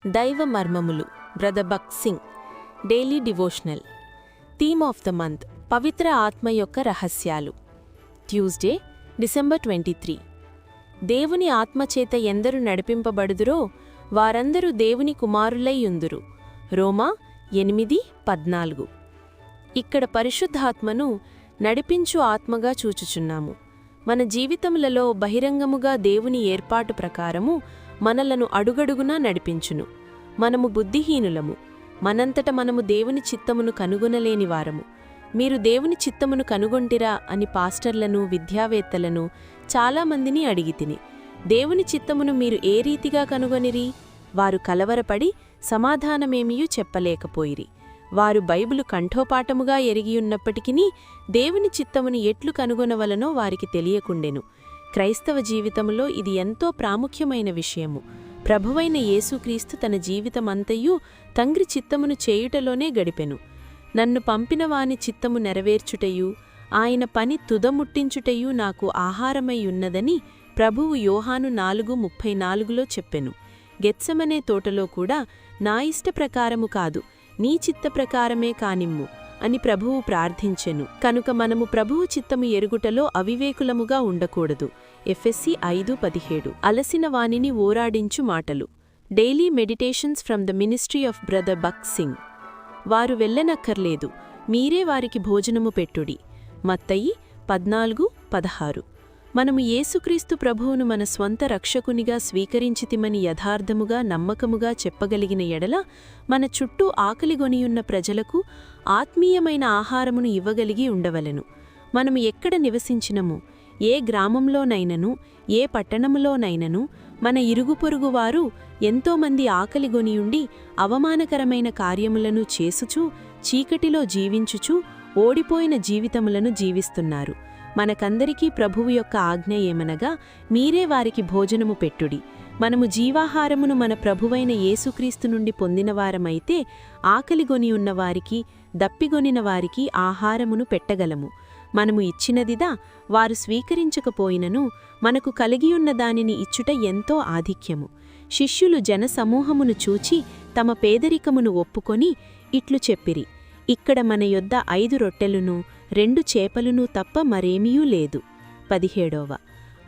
దైవ మర్మములు brother Bakht Singh daily devotional theme of the month పవిత్ర ఆత్మ యొక్క రహస్యాలు ట్యూస్డే డిసెంబర్ 23 దేవుని ఆత్మచేత ఎందరు నడిపింపబడుదురో వారందరూ దేవుని కుమారులై యుందురు రోమా 8:14 ఇక్కడ పరిశుద్ధాత్మను నడిపించు ఆత్మగా చూచుచున్నాము. మన జీవితములలో బహిరంగముగా దేవుని ఏర్పాటు ప్రకారము మనలను అడుగడుగునా నడిపించును. మనము బుద్ధిహీనులము, మనంతట మనము దేవుని చిత్తమును కనుగొనలేని వారము. మీరు దేవుని చిత్తమును కనుగొంటిరా అని పాస్టర్లను, విద్యావేత్తలను చాలామందిని అడిగితిని. దేవుని చిత్తమును మీరు ఏ రీతిగా కనుగొనిరి? వారు కలవరపడి సమాధానమేమియూ చెప్పలేకపోయిరి. వారు బైబిలు కంఠోపాఠముగా ఎరిగియున్నప్పటికీ దేవుని చిత్తమును ఎట్లు కనుగొనవలనో వారికి తెలియకుండెను. క్రైస్తవ జీవితంలో ఇది ఎంతో ప్రాముఖ్యమైన విషయము. ప్రభువైన యేసుక్రీస్తు తన జీవితమంతయు తండ్రి చిత్తమును చేయుటలోనే గడిపెను. నన్ను పంపినవాని చిత్తము నెరవేర్చుటయు ఆయన పని తుదముట్టించుటయు నాకు ఆహారమైయున్నదని ప్రభువు యోహాను 4:34లో చెప్పెను. గెత్సెమనే తోటలో కూడా నా ఇష్టప్రకారము కాదు, నీ చిత్త ప్రకారమే కానిమ్ము అని ప్రభువు ప్రార్థించెను. కనుక మనము ప్రభువు చిత్తము ఎరుగుటలో అవివేకులముగా ఉండకూడదు. ఎఫెస్సీ 5:17 అలసిన వానిని ఓరాడించు మాటలు. Daily meditations from the ministry of brother Bakht Singh. వారు వెళ్ళనక్కర్లేదు, మీరే వారికి భోజనము పెట్టుడి. మత్తయి 14:16. మనము యేసుక్రీస్తు ప్రభువును మన స్వంత రక్షకునిగా స్వీకరించితిమని యథార్థముగా నమ్మకముగా చెప్పగలిగిన ఎడల మన చుట్టూ ఆకలిగొనియున్న ప్రజలకు ఆత్మీయమైన ఆహారమును ఇవ్వగలిగి ఉండవలెను. మనము ఎక్కడ నివసించినము, ఏ గ్రామంలోనైనను ఏ పట్టణములోనైనను మన ఇరుగుపొరుగువారు ఎంతోమంది ఆకలిగొనియుండి అవమానకరమైన కార్యములను చేసుచూ చీకటిలో జీవించుచూ ఓడిపోయిన జీవితములను జీవిస్తున్నారు. మనకందరికీ ప్రభువు యొక్క ఆజ్ఞ ఏమనగా, మీరే వారికి భోజనము పెట్టుడి. మనము జీవాహారమును మన ప్రభువైన యేసుక్రీస్తు నుండి పొందినవారమైతే ఆకలిగొనియున్న వారికి, దప్పిగొనిన వారికి ఆహారమును పెట్టగలము. మనము ఇచ్చినదిదా వారు స్వీకరించకపోయినను మనకు కలిగియున్న దానిని ఇచ్చుట ఎంతో ఆధిక్యము. శిష్యులు జనసమూహమును చూచి తమ పేదరికమును ఒప్పుకొని ఇట్లు చెప్పిరి, ఇక్కడ మన యొద్ద 5 రొట్టెలును 2 చేపలును తప్ప మరేమీయూ లేదు. 17.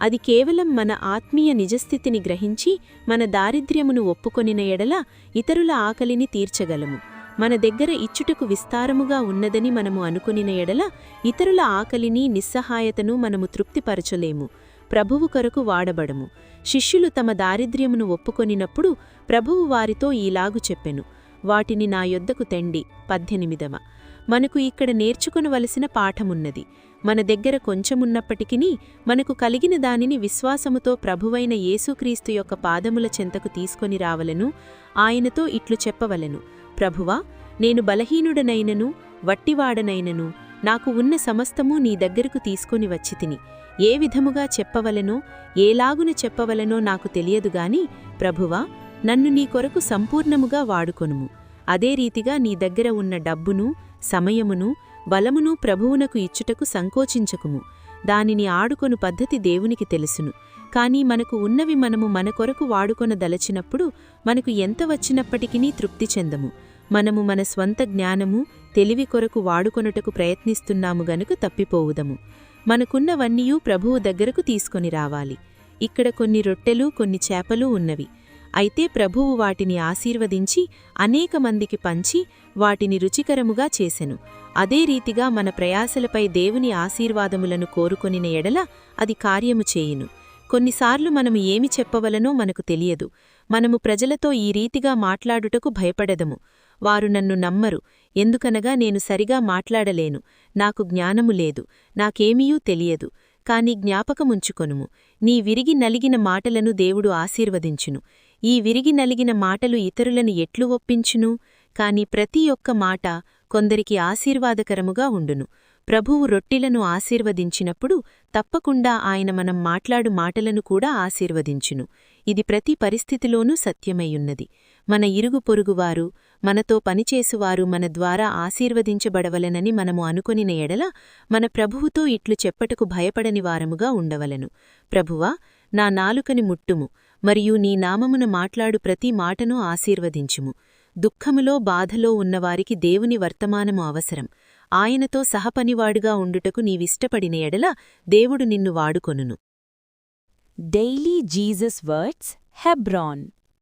అది కేవలం మన ఆత్మీయ నిజస్థితిని గ్రహించి మన దారిద్ర్యమును ఒప్పుకొనిన ఎడల ఇతరుల ఆకలిని తీర్చగలము. మన దగ్గర ఇచ్చుటకు విస్తారముగా ఉన్నదని మనము అనుకొనిన ఎడల ఇతరుల ఆకలిని నిస్సహాయతను మనము తృప్తిపరచలేము. ప్రభువు కొరకు వాడబడము. శిష్యులు తమ దారిద్ర్యమును ఒప్పుకొనినప్పుడు ప్రభువు వారితో ఈలాగు చెప్పెను, వాటిని నా యొద్దకు తెండి. 18. మనకు ఇక్కడ నేర్చుకొనవలసిన పాఠమున్నది. మన దగ్గర కొంచెమున్నప్పటికీ మనకు కలిగిన దానిని విశ్వాసముతో ప్రభువైన యేసుక్రీస్తు యొక్క పాదముల చెంతకు తీసుకొని రావలెను. ఆయనతో ఇట్లు చెప్పవలెను, ప్రభువా, నేను బలహీనుడనైనను వట్టివాడనైనను నాకు ఉన్న సమస్తము నీ దగ్గరకు తీసుకొని వచ్చితిని. ఏ విధముగా చెప్పవలెనో ఏలాగున చెప్పవలెనో నాకు తెలియదుగాని ప్రభువా, నన్ను నీ కొరకు సంపూర్ణముగా వాడుకొనుము. అదే రీతిగా నీ దగ్గర ఉన్న డబ్బును, సమయమును, బలమును ప్రభువునకు ఇచ్చుటకు సంకోచించకుము. దానిని ఆడుకొను పద్ధతి దేవునికి తెలుసును. కాని మనకు ఉన్నవి మనము మన కొరకు వాడుకొనదలచినప్పుడు మనకు ఎంత వచ్చినప్పటికీ తృప్తి చెందము. మనము మన స్వంత జ్ఞానము, తెలివి కొరకు వాడుకొనుటకు ప్రయత్నిస్తున్నాము గనుక తప్పిపోవుదము. మనకున్నవన్నీయూ ప్రభువు దగ్గరకు తీసుకొని రావాలి. ఇక్కడ కొన్ని రొట్టెలు, కొన్ని చేపలు ఉన్నవి. అయితే ప్రభువు వాటిని ఆశీర్వదించి అనేక మందికి పంచి వాటిని రుచికరముగా చేసెను. అదే రీతిగా మన ప్రయాసలపై దేవుని ఆశీర్వాదములను కోరుకొనిన ఎడల అది కార్యము చేయును. కొన్నిసార్లు మనము ఏమి చెప్పవలనో మనకు తెలియదు. మనము ప్రజలతో ఈ రీతిగా మాట్లాడుటకు భయపడదము. వారు నన్ను నమ్మరు, ఎందుకనగా నేను సరిగా మాట్లాడలేను, నాకు జ్ఞానము లేదు, నాకేమీయూ తెలియదు. కాని జ్ఞాపకముంచుకొనుము, నీ విరిగి నలిగిన మాటలను దేవుడు ఆశీర్వదించును. ఈ విరిగి నలిగిన మాటలు ఇతరులను ఎట్లు ఒప్పించును? కాని ప్రతి ఒక్క మాట కొందరికి ఆశీర్వాదకరముగా ఉండును. ప్రభువు రొట్టెలను ఆశీర్వదించినప్పుడు తప్పకుండా ఆయన మనం మాట్లాడు మాటలను కూడా ఆశీర్వదించును. ఇది ప్రతి పరిస్థితిలోనూ సత్యమయ్యున్నది. మన ఇరుగు పొరుగువారు, మనతో పనిచేసువారు మన ద్వారా ఆశీర్వదించబడవలెనని మనము అనుకొనిన ఎడల మన ప్రభువుతో ఇట్లు చెప్పటకు భయపడని వారముగా ఉండవలెను. ప్రభువా, నా నాలుకని ముట్టుము, మరియు నీ నామమున మాట్లాడు ప్రతి మాటను ఆశీర్వదించుము. దుఃఖములో బాధలో ఉన్నవారికి దేవుని వర్తమానము అవసరం. ఆయనతో సహపనివాడుగా ఉండుటకు నీవిష్టపడిన ఎడల దేవుడు నిన్ను వాడుకొనును. Daily Jesus words, హెబ్రాన్.